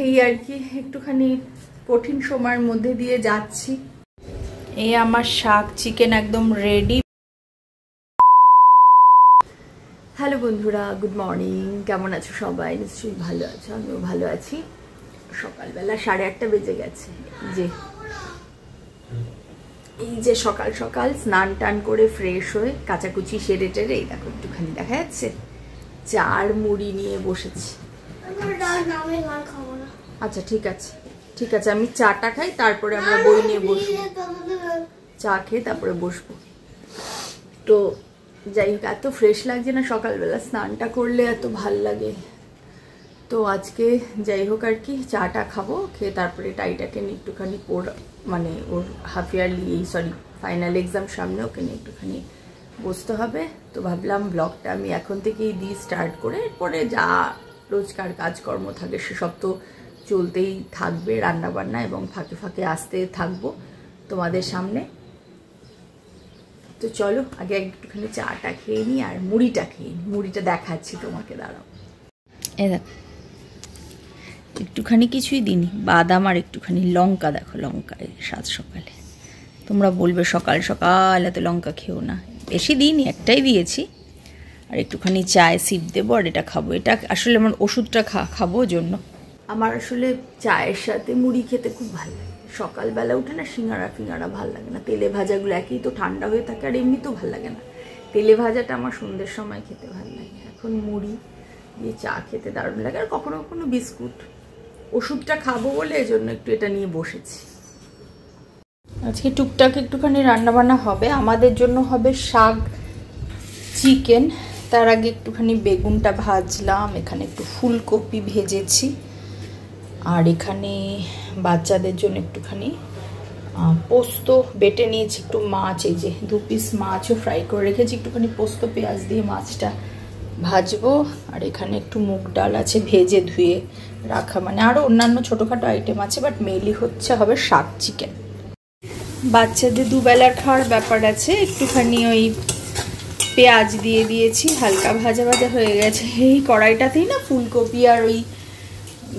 এই আর কি একটুখানি কঠিন সময়ের মধ্যে দিয়ে যাচ্ছি। এই আমার শাক চিকেন একদম রেডি। হ্যালো বন্ধুরা, গুড মর্নিং। কেমন আছো সবাই? নিশ্চয়ই ভালো আছো, আমিও ভালো আছি। সকালবেলা 8:30 বেজে গেছে। এই যে সকাল সকাল স্নান টান করে ফ্রেশ হয়ে কাচাকুচি সেরে টেরে এই দেখো একটুখানি দেখা যাচ্ছে চা আর মুড়ি নিয়ে বসেছি। আচ্ছা ঠিক আছে ঠিক আছে, আমি চাটা খাই, তারপরে আমরা বই নিয়ে বসবো। চা খেয়ে তারপরে বসবো। তো যাই হোক, এত ফ্রেশ লাগছে না সকালবেলা, স্নানটা করলে এত ভাল লাগে। তো আজকে যাই হোক আর কি চাটা খাবো, খেয়ে তারপরে টাইটাকে নিয়ে একটুখানি মানে ওর হাফ ইয়ারলি ফাইনাল এক্সাম সামনে, ওকে নিয়ে একটুখানি বসতে হবে। তো ভাবলাম ব্লগটা আমি এখন থেকেই দিই স্টার্ট করে, এরপরে যা রোজকার কাজকর্ম থাকে সেসব তো চলতেই থাকবে, রান্নাবান্না এবং ফাঁকে ফাঁকে আসতে থাকবো তোমাদের সামনে। তো চলো আগে একটুখানি চাটা খেয়ে নিই আর মুড়িটা খেয়ে নিই। মুড়িটা দেখাচ্ছি তোমাকে, দাঁড়াও। এ দেখো একটুখানি কিছুই দিইনি, বাদাম আর একটুখানি লঙ্কা। দেখো লঙ্কা সাত সকালে, তোমরা বলবে সকাল সকাল এত লঙ্কা খেও না, বেশি দিইনি, একটাই দিয়েছি। আর একটুখানি চায়ে সিপ দেবো আর এটা খাবো। এটা আসলে আমার ওষুধটা খাবো জন্য। আমার আসলে চায়ের সাথে মুড়ি খেতে খুব ভালো লাগে। সকালবেলা উঠে না সিঙ্গাড়া ফিঙ্গাড়া ভালো লাগে না, তেলে ভাজাগুলো একই তো ঠান্ডা হয়ে থাকে, আর এমনিতেও ভালো লাগে না। তেলে ভাজাটা আমার সন্ধ্যের সময় খেতে ভালো লাগে। এখন মুড়ি দিয়ে চা খেতে দারুণ লাগে, আর কখনো কখনো বিস্কুট। ওষুধটা খাবো বলে এই জন্য একটু এটা নিয়ে বসেছি। আজকে টুকটাক একটুখানি রান্নাবান্না হবে। আমাদের জন্য হবে শাক চিকেন। তার আগে একটুখানি বেগুনটা ভাজলাম, এখানে একটু ফুলকপি ভেজেছি, আর এখানে বাচ্চাদের জন্য একটুখানি পোস্ত বেটে নিয়েছি, একটু মাছ, এই যে 2 পিস মাছও ফ্রাই করে রেখেছি, একটুখানি পোস্ত পেঁয়াজ দিয়ে মাছটা ভাজবো। আর এখানে একটু মুগ ডাল আছে ভেজে ধুয়ে রাখা, মানে আরও অন্যান্য ছোটোখাটো আইটেম আছে, বাট মেনলি হবে শাক চিকেন। বাচ্চাদের দুবেলার খাওয়ার ব্যাপার আছে, একটুখানি ওই পেঁয়াজ দিয়ে দিয়েছি, হালকা ভাজা ভাজা হয়ে গেছে। এই কড়াইটাতেই না ফুলকপি আর ওই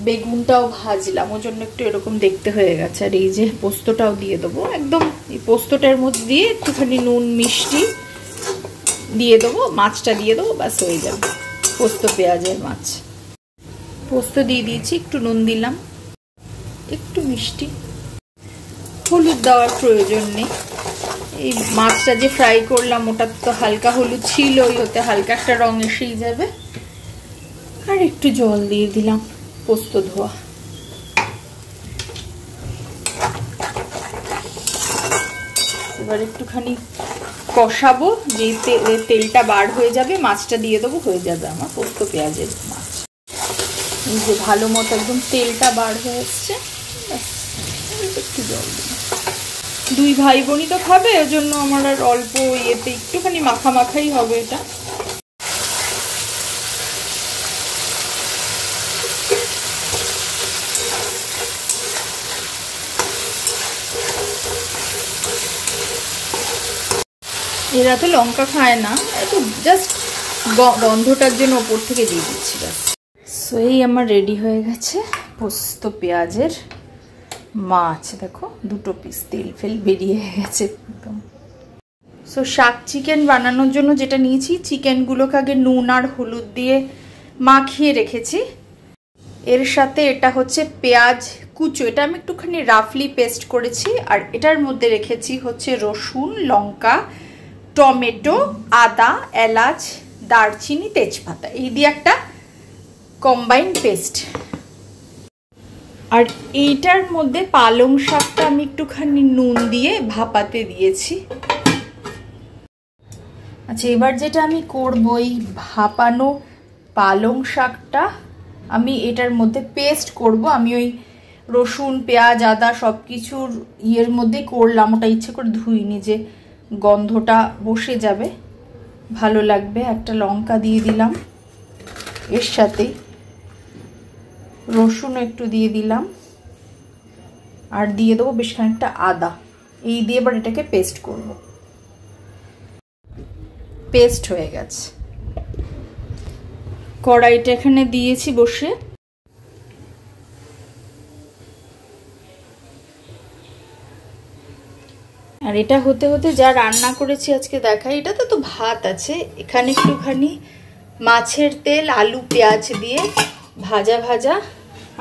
বেগুনটাও ভাজলাম, ওর জন্য একটু এরকম দেখতে হয়ে গেছে। আর এই যে পোস্তটাও দিয়ে দেবো, একদম এই পোস্তটার মধ্যে দিয়ে একটুখানি নুন মিষ্টি দিয়ে দেবো, মাছটা দিয়ে দেবো, ব্যাস হয়ে যাবে পোস্ত পেঁয়াজের মাছ। পোস্ত দিয়ে দিয়েছি, একটু নুন দিলাম, একটু মিষ্টি, হলুদ দেওয়ার প্রয়োজন নেই। এই মাছটা যে ফ্রাই করলাম ওটা তো হালকা হলুদ ছিল, ওতে হালকা একটা রং এসেই যাবে। আর একটু জল দিয়ে দিলাম, পোস্ত ধোয়া। এবার একটুখানি কষাবো, যে তেলটা বার হয়ে যাবে মাছটা দিয়ে দেবো, হয়ে যাবে আমার পোস্ত পেঁয়াজের মাছ। এই যে ভালো মতো একদম তেলটা বার হয়ে এসছে, একটু জল দিলাম। 2 ভাই বোনই তো খাবে, ওই জন্য আমার আর অল্প ইয়েতে একটুখানি মাখা মাখাই হবে এটা। এরা তো লঙ্কা খায় না, একটু জাস্ট গন্ধটার জন্য ওপর থেকে দিয়ে দিচ্ছি ব্যাস। সো এই আমার রেডি হয়ে গেছে পোস্ত পেঁয়াজের মাছ। দেখো 2 পিস তেল ফেল বেরিয়ে গেছে একদম। সো শাক চিকেন বানানোর জন্য যেটা নিয়েছি, চিকেনগুলোকে আগে নুন আর হলুদ দিয়ে মাখিয়ে রেখেছি। এর সাথে এটা হচ্ছে পেঁয়াজ কুচো, এটা আমি একটুখানি রাফলি পেস্ট করেছি। আর এটার মধ্যে রেখেছি হচ্ছে রসুন, লঙ্কা, টমেটো, আদা, এলাচ, দারচিনি, তেজপাতা, এই দিয়ে একটা কম্বাইন পেস্ট। আর এইটার মধ্যে পালং শাকটা আমি একটুখানি নুন দিয়ে ভাপাতে দিয়েছি। আচ্ছা, এবার যেটা আমি করবো, এই ভাপানো পালং শাকটা আমি এটার মধ্যে পেস্ট করব। আমি ওই রসুন পেঁয়াজ আদা সব কিছুর ইয়ের মধ্যে করলাম, ওটা ইচ্ছে করে ধুইনি, যে গন্ধটা বসে যাবে, ভালো লাগবে। একটা লঙ্কা দিয়ে দিলাম, এর সাথেই রসুনও একটু দিয়ে দিলাম, আর দিয়ে দেবো বেশ খানিকটা আদা। এই দিয়ে এবার এটাকে পেস্ট করব। পেস্ট হয়ে গেছে। কড়াইটা এখানে দিয়েছি বসে, আর এটা হতে হতে যা রান্না করেছি আজকে দেখাই। এটাতে তো ভাত আছে, এখানে একটুখানি মাছের তেল আলু পেঁয়াজ দিয়ে ভাজা ভাজা,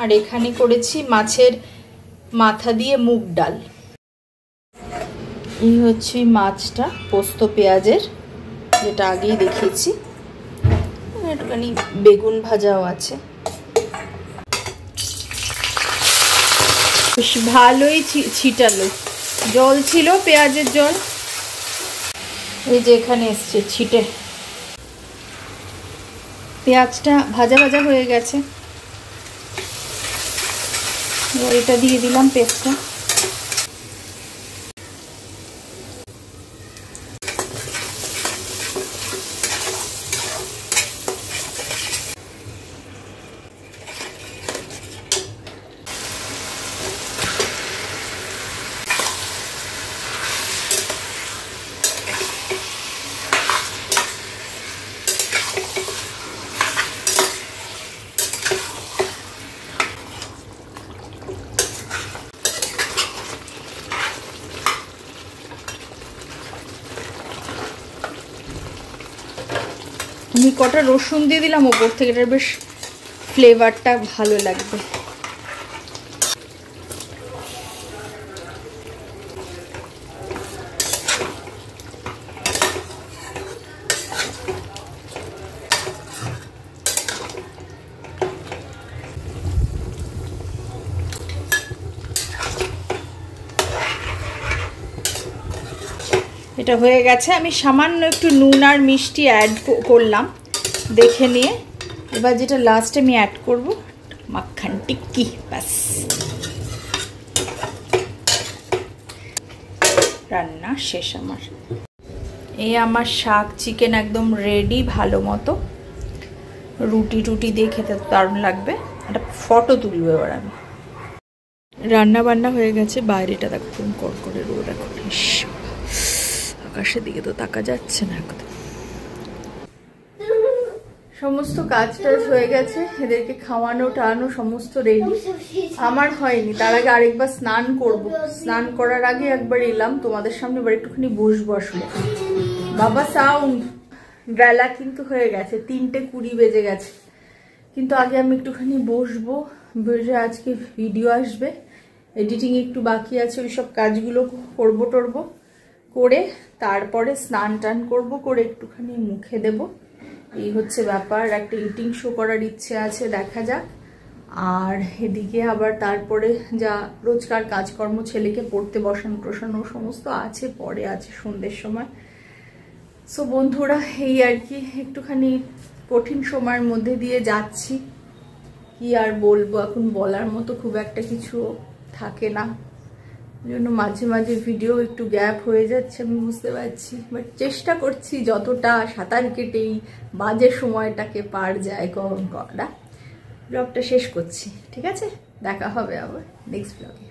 আর এখানে করেছি মাছের মাথা দিয়ে মুগ ডাল। এই হচ্ছে মাছটা পোস্ত পেঁয়াজের, যেটা আগেই দেখিয়েছি। একটুখানি বেগুন ভাজাও আছে। বেশ ভালোই ছিটালো, জল ছিল পেঁয়াজের জল, এই যে এখানে এসছে ছিটে। পেঁয়াজটা ভাজা ভাজা হয়ে গেছে, এটা দিয়ে দিলাম পেস্টটা। আমি কটা রসুন দিয়ে দিলাম ওপর থেকে, এটা বেশ ফ্লেভারটা ভালো লাগবে। এটা হয়ে গেছে। আমি সামান্য একটু নুন আর মিষ্টি অ্যাড করলাম দেখে নিয়ে। এবার যেটা লাস্টে আমি অ্যাড করব মাখন টিক্কি, ব্যাস রান্না শেষ আমার। এই আমার শাক চিকেন একদম রেডি, ভালো মতো। রুটি টুটি দিয়ে খেতে দারুণ লাগবে। একটা ফটো তুলবো এবার আমি। রান্না বান্না হয়ে গেছে, বাইরেটা দেখো কড়কড়ে রোদ এখন, আকাশের দিকে তো তাকা যাচ্ছে না একদম। সমস্ত কাজ টাজ হয়ে গেছে, এদেরকে খাওয়ানো টানো সমস্ত রেডি। আমার হয়নি, তার আগে আরেকবার স্নান করব। স্নান করার আগে একবার এলাম তোমাদের সামনে, এবার একটুখানি বসবো। আসলে বাবা সাউন্ড, বেলা কিন্তু হয়ে গেছে, 3:20 বেজে গেছে, কিন্তু আগে আমি একটুখানি বসবো। বসে আজকে ভিডিও আসবে, এডিটিং একটু বাকি আছে, ওই সব কাজগুলো করবো টরবো করে তারপরে স্নান টান করবো, করে একটুখানি মুখে দেব। এই হচ্ছে ব্যাপার। একটা ইটিং শো করার ইচ্ছে আছে, দেখা যাক। আর এদিকে আবার তারপরে যা রোজকার কাজকর্ম, ছেলেকে পড়তে বসানো সমস্ত আছে, পরে আছে সন্ধ্যের সময়। সো বন্ধুরা, এই আর কি, একটুখানি কঠিন সময়ের মধ্যে দিয়ে যাচ্ছি। কি আর বলবো, এখন বলার মতো খুব একটা কিছু থাকে না, জন্য মাঝে মাঝে ভিডিও একটু গ্যাপ হয়ে যাচ্ছে, আমি বুঝতে পারছি। বাট চেষ্টা করছি যতটা সাঁতার কেটেই বাজে সময়টাকে পার যায় করা। ব্লগটা শেষ করছি, ঠিক আছে? দেখা হবে আবার নেক্সট ব্লগে।